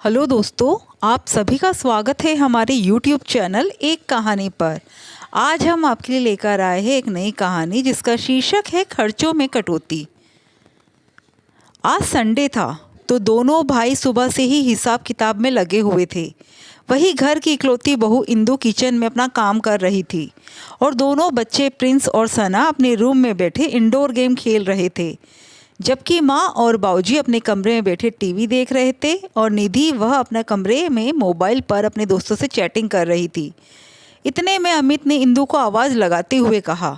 Hello दोस्तों, आप सभी का स्वागत है हमारे YouTube चैनल एक कहानी पर। आज हम आपके लिए लेकर आए हैं एक नई कहानी जिसका शीर्षक है खर्चों में कटौती। आज संडे था तो दोनों भाई सुबह से ही हिसाब किताब में लगे हुए थे। वही घर की इकलौती बहू इंदु किचन में अपना काम कर रही थी और दोनों बच्चे प्रिंस और सना अपने रूम में बैठे इंडोर गेम खेल रहे थे, जबकि माँ और बाबूजी अपने कमरे में बैठे टीवी देख रहे थे और निधि वह अपने कमरे में मोबाइल पर अपने दोस्तों से चैटिंग कर रही थी। इतने में अमित ने इंदु को आवाज़ लगाते हुए कहा,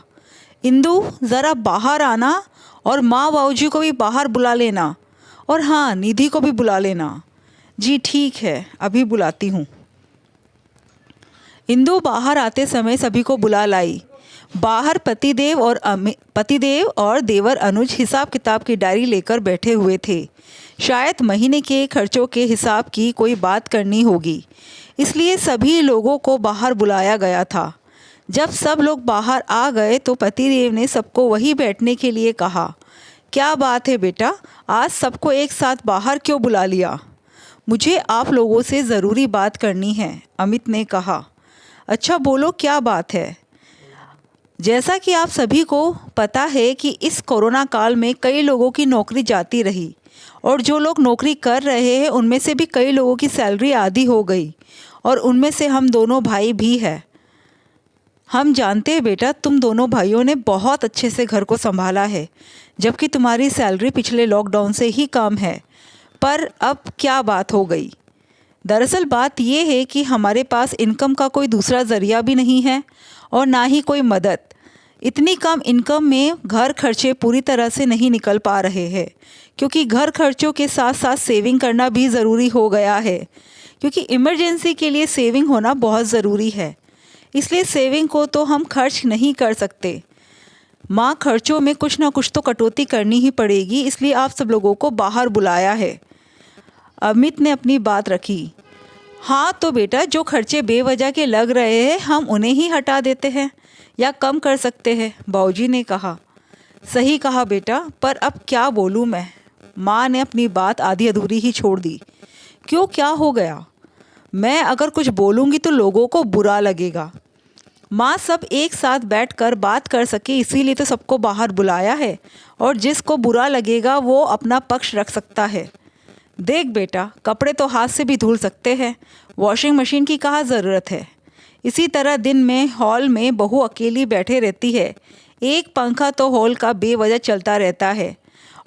इंदु ज़रा बाहर आना और माँ बाबूजी को भी बाहर बुला लेना, और हाँ, निधि को भी बुला लेना। जी ठीक है, अभी बुलाती हूँ। इंदु बाहर आते समय सभी को बुला लाई। बाहर पतिदेव और देवर अनुज हिसाब किताब की डायरी लेकर बैठे हुए थे। शायद महीने के खर्चों के हिसाब की कोई बात करनी होगी, इसलिए सभी लोगों को बाहर बुलाया गया था। जब सब लोग बाहर आ गए तो पतिदेव ने सबको वहीं बैठने के लिए कहा, क्या बात है बेटा, आज सबको एक साथ बाहर क्यों बुला लिया? मुझे आप लोगों से ज़रूरी बात करनी है, अमित ने कहा। अच्छा बोलो, क्या बात है? जैसा कि आप सभी को पता है कि इस कोरोना काल में कई लोगों की नौकरी जाती रही और जो लोग नौकरी कर रहे हैं उनमें से भी कई लोगों की सैलरी आधी हो गई और उनमें से हम दोनों भाई भी हैं। हम जानते हैं बेटा, तुम दोनों भाइयों ने बहुत अच्छे से घर को संभाला है, जबकि तुम्हारी सैलरी पिछले लॉकडाउन से ही कम है। पर अब क्या बात हो गई? दरअसल बात यह है कि हमारे पास इनकम का कोई दूसरा ज़रिया भी नहीं है और ना ही कोई मदद। इतनी कम इनकम में घर खर्चे पूरी तरह से नहीं निकल पा रहे हैं, क्योंकि घर खर्चों के साथ साथ सेविंग करना भी ज़रूरी हो गया है, क्योंकि इमरजेंसी के लिए सेविंग होना बहुत ज़रूरी है। इसलिए सेविंग को तो हम खर्च नहीं कर सकते। माँ, खर्चों में कुछ ना कुछ तो कटौती करनी ही पड़ेगी, इसलिए आप सब लोगों को बाहर बुलाया है। अमित ने अपनी बात रखी। हाँ तो बेटा, जो खर्चे बेवजह के लग रहे हैं हम उन्हें ही हटा देते हैं या कम कर सकते हैं, बाबूजी ने कहा। सही कहा बेटा, पर अब क्या बोलूँ मैं? माँ ने अपनी बात आधी अधूरी ही छोड़ दी। क्यों, क्या हो गया? मैं अगर कुछ बोलूँगी तो लोगों को बुरा लगेगा। माँ सब एक साथ बैठकर बात कर सके इसीलिए तो सबको बाहर बुलाया है, और जिसको बुरा लगेगा वो अपना पक्ष रख सकता है। देख बेटा, कपड़े तो हाथ से भी धुल सकते हैं, वॉशिंग मशीन की कहाँ ज़रूरत है। इसी तरह दिन में हॉल में बहू अकेली बैठे रहती है, एक पंखा तो हॉल का बेवजह चलता रहता है,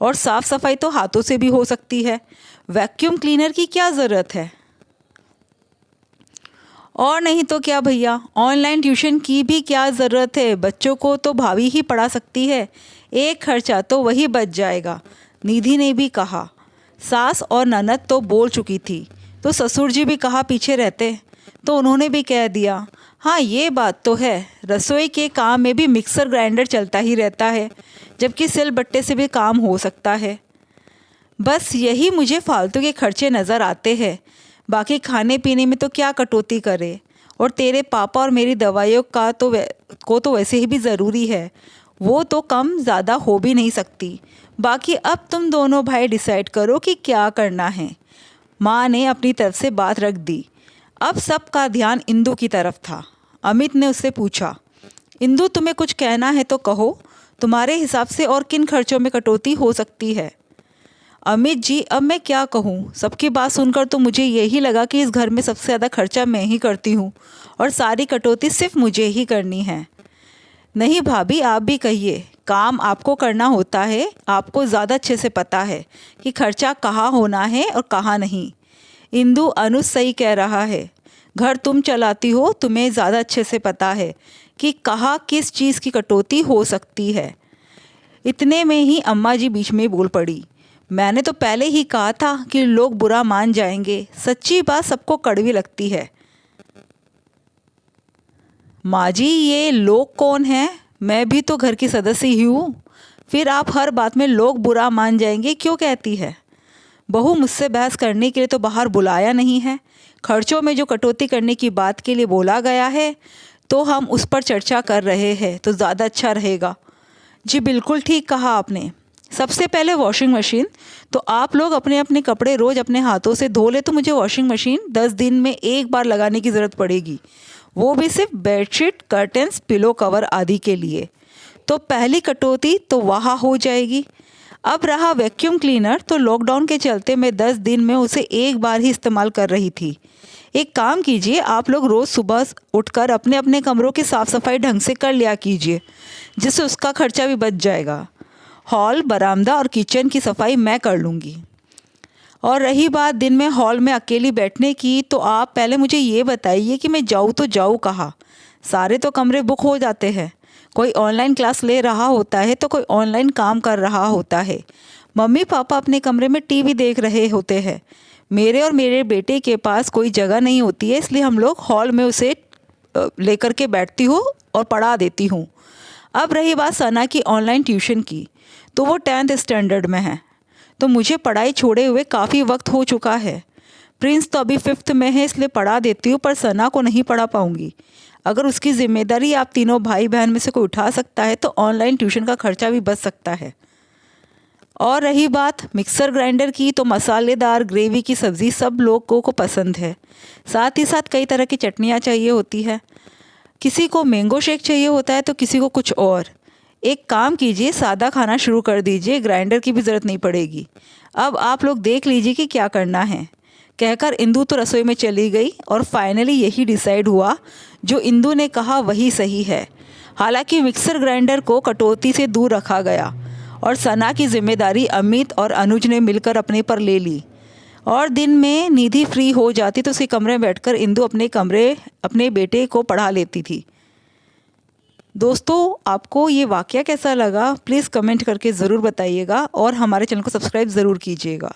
और साफ़ सफाई तो हाथों से भी हो सकती है, वैक्यूम क्लीनर की क्या ज़रूरत है? और नहीं तो क्या भैया, ऑनलाइन ट्यूशन की भी क्या ज़रूरत है? बच्चों को तो भाभी ही पढ़ा सकती है, एक खर्चा तो वही बच जाएगा, निधि ने भी कहा। सास और ननद तो बोल चुकी थी, तो ससुर जी भी कहाँ पीछे रहते, तो उन्होंने भी कह दिया। हाँ ये बात तो है, रसोई के काम में भी मिक्सर ग्राइंडर चलता ही रहता है, जबकि सिल बट्टे से भी काम हो सकता है। बस यही मुझे फालतू के खर्चे नज़र आते हैं, बाकी खाने पीने में तो क्या कटौती करे। और तेरे पापा और मेरी दवाइयों का तो वैसे ही भी ज़रूरी है, वो तो कम ज़्यादा हो भी नहीं सकती। बाकी अब तुम दोनों भाई डिसाइड करो कि क्या करना है। माँ ने अपनी तरफ से बात रख दी। अब सबका ध्यान इंदु की तरफ था। अमित ने उससे पूछा, इंदु तुम्हें कुछ कहना है तो कहो, तुम्हारे हिसाब से और किन खर्चों में कटौती हो सकती है? अमित जी, अब मैं क्या कहूँ, सबकी बात सुनकर तो मुझे यही लगा कि इस घर में सबसे ज़्यादा खर्चा मैं ही करती हूँ और सारी कटौती सिर्फ मुझे ही करनी है। नहीं भाभी, आप भी कहिए, काम आपको करना होता है, आपको ज़्यादा अच्छे से पता है कि खर्चा कहाँ होना है और कहाँ नहीं। इंदु, अनुज सही कह रहा है, घर तुम चलाती हो, तुम्हें ज़्यादा अच्छे से पता है कि कहाँ किस चीज़ की कटौती हो सकती है। इतने में ही अम्मा जी बीच में बोल पड़ी, मैंने तो पहले ही कहा था कि लोग बुरा मान जाएंगे, सच्ची बात सबको कड़वी लगती है। माँ जी, ये लोग कौन हैं? मैं भी तो घर की सदस्य ही हूँ, फिर आप हर बात में लोग बुरा मान जाएंगे क्यों कहती है? बहू, मुझसे बहस करने के लिए तो बाहर बुलाया नहीं है, खर्चों में जो कटौती करने की बात के लिए बोला गया है तो हम उस पर चर्चा कर रहे हैं तो ज़्यादा अच्छा रहेगा। जी बिल्कुल ठीक कहा आपने, सबसे पहले वॉशिंग मशीन। तो आप लोग अपने अपने कपड़े रोज़ अपने हाथों से धो ले तो मुझे वॉशिंग मशीन 10 दिन में एक बार लगाने की ज़रूरत पड़ेगी, वो भी सिर्फ बेडशीट, कर्टन्स, पिलो कवर आदि के लिए। तो पहली कटौती तो वहाँ हो जाएगी। अब रहा वैक्यूम क्लीनर, तो लॉकडाउन के चलते मैं 10 दिन में उसे एक बार ही इस्तेमाल कर रही थी। एक काम कीजिए, आप लोग रोज़ सुबह उठकर अपने अपने कमरों की साफ़ सफाई ढंग से कर लिया कीजिए, जिससे उसका खर्चा भी बच जाएगा। हॉल, बरामदा और किचन की सफाई मैं कर लूँगी। और रही बात दिन में हॉल में अकेली बैठने की, तो आप पहले मुझे ये बताइए कि मैं जाऊँ तो जाऊँ कहाँ? सारे तो कमरे बुक हो जाते हैं। कोई ऑनलाइन क्लास ले रहा होता है तो कोई ऑनलाइन काम कर रहा होता है। मम्मी पापा अपने कमरे में टीवी देख रहे होते हैं। मेरे और मेरे बेटे के पास कोई जगह नहीं होती है, इसलिए हम लोग हॉल में उसे लेकर के बैठती हूँ और पढ़ा देती हूँ। अब रही बात सना की ऑनलाइन ट्यूशन की, तो वो 10th स्टैंडर्ड में है, तो मुझे पढ़ाई छोड़े हुए काफ़ी वक्त हो चुका है। प्रिंस तो अभी 5th में है, इसलिए पढ़ा देती हूँ, पर सना को नहीं पढ़ा पाऊँगी। अगर उसकी ज़िम्मेदारी आप तीनों भाई बहन में से कोई उठा सकता है तो ऑनलाइन ट्यूशन का खर्चा भी बच सकता है। और रही बात मिक्सर ग्राइंडर की, तो मसालेदार ग्रेवी की सब्ज़ी सब लोगों को पसंद है। साथ ही साथ कई तरह की चटनियाँ चाहिए होती है। किसी को मैंगो शेक चाहिए होता है तो किसी को कुछ और। एक काम कीजिए, सादा खाना शुरू कर दीजिए, ग्राइंडर की भी ज़रूरत नहीं पड़ेगी। अब आप लोग देख लीजिए कि क्या करना है। कहकर इंदु तो रसोई में चली गई और फाइनली यही डिसाइड हुआ, जो इंदु ने कहा वही सही है। हालांकि मिक्सर ग्राइंडर को कटौती से दूर रखा गया और सना की जिम्मेदारी अमित और अनुज ने मिलकर अपने पर ले ली। और दिन में निधि फ्री हो जाती तो उसके कमरे में बैठकर इंदु अपने बेटे को पढ़ा लेती थी। दोस्तों, आपको ये वाकया कैसा लगा प्लीज़ कमेंट करके ज़रूर बताइएगा और हमारे चैनल को सब्सक्राइब ज़रूर कीजिएगा।